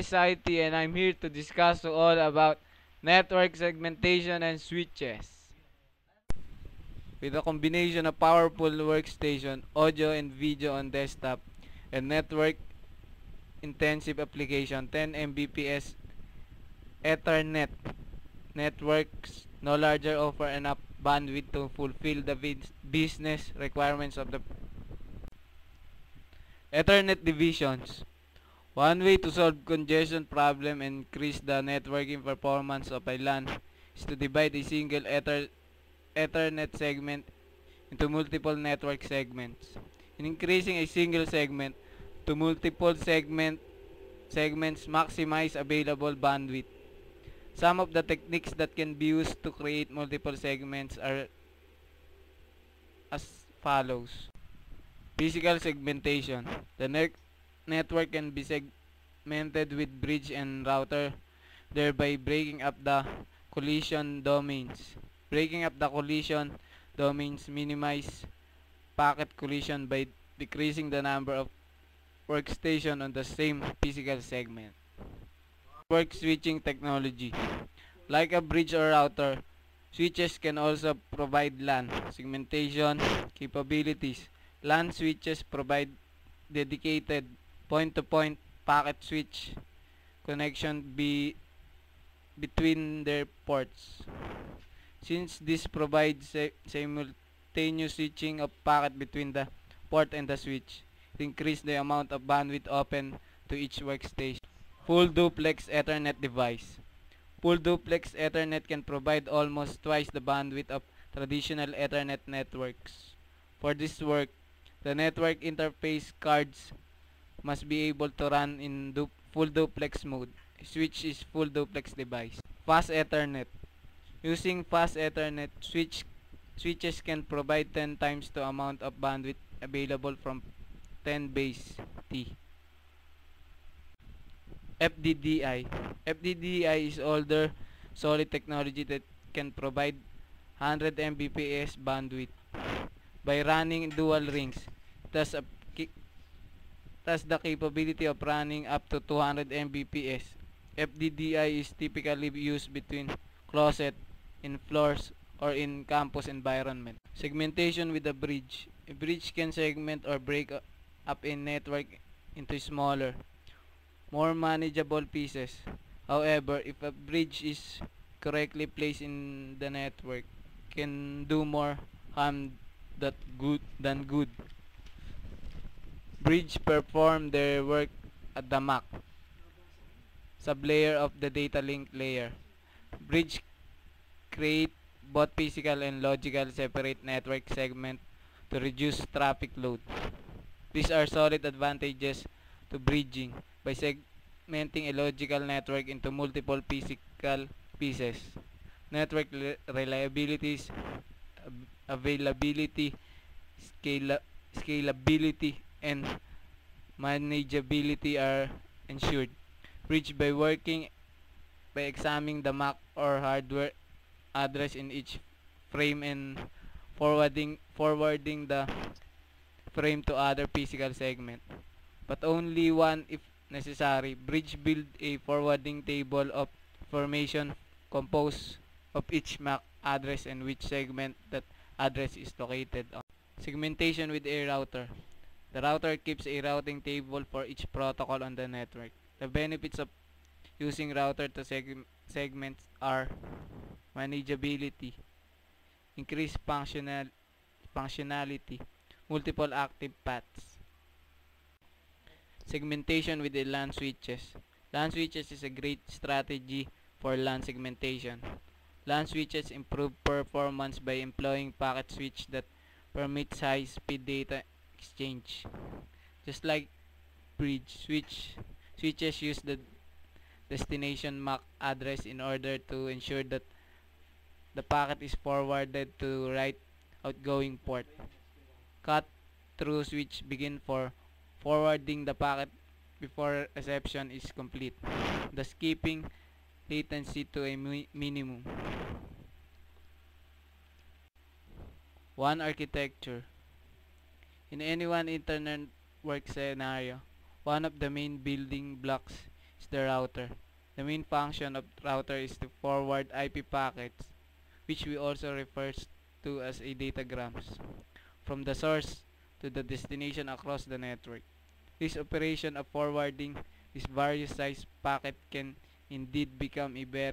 SIT, and I'm here to discuss all about network segmentation and switches. With a combination of powerful workstation, audio and video on desktop, and network intensive application, 10 Mbps Ethernet networks no larger offer enough bandwidth to fulfill the business requirements of the Ethernet divisions. One way to solve congestion problem and increase the networking performance of a LAN is to divide a single Ethernet segment into multiple network segments. In increasing a single segment to multiple segments maximize available bandwidth. Some of the techniques that can be used to create multiple segments are as follows. Physical segmentation. The network can be segmented with bridge and router, thereby breaking up the collision domains. Breaking up the collision domains minimize packet collision by decreasing the number of workstation on the same physical segment. Network switching technology. Like a bridge or router, switches can also provide LAN segmentation capabilities. LAN switches provide dedicated point-to-point packet switch connection between their ports. Since this provides simultaneous switching of packet between the port and the switch, it increases the amount of bandwidth open to each workstation. Full duplex Ethernet device. Full duplex Ethernet can provide almost twice the bandwidth of traditional Ethernet networks. For this work, the network interface cards must be able to run in full duplex mode. Switch is full duplex device. Fast Ethernet. Using fast Ethernet, switches can provide 10 times the amount of bandwidth available from 10 base T. FDDI. FDDI is older solid technology that can provide 100 Mbps bandwidth by running dual rings. Thus, the capability of running up to 200 Mbps. FDDI is typically used between closet, in floors, or in campus environment. Segmentation with a bridge. A bridge can segment or break up a network into smaller, more manageable pieces. However, if a bridge is correctly placed in the network, can do more harm than good. Bridge perform their work at the MAC, sublayer of the data link layer. Bridge create both physical and logical separate network segment to reduce traffic load. These are solid advantages to bridging by segmenting a logical network into multiple physical pieces. Network reliability, availability, scalability, and manageability are ensured. Bridge by examining the MAC or hardware address in each frame and forwarding the frame to other physical segment, but only one if necessary. Bridge build a forwarding table of information composed of each MAC address and which segment that address is located on. Segmentation with a router. The router keeps a routing table for each protocol on the network. The benefits of using router to segments are manageability, increased functionality, multiple active paths. Segmentation with the LAN switches. LAN switches is a great strategy for LAN segmentation. LAN switches improve performance by employing packet switch that permits high-speed data exchange. Just like bridge switches use the destination MAC address in order to ensure that the packet is forwarded to right outgoing port. Cut-through switch begin for forwarding the packet before reception is complete, thus keeping latency to a minimum. One architecture. In any one internet work scenario, one of the main building blocks is the router. The main function of router is to forward IP packets, which we also refers to as a datagrams, from the source to the destination across the network. This operation of forwarding these various size packet can indeed become a very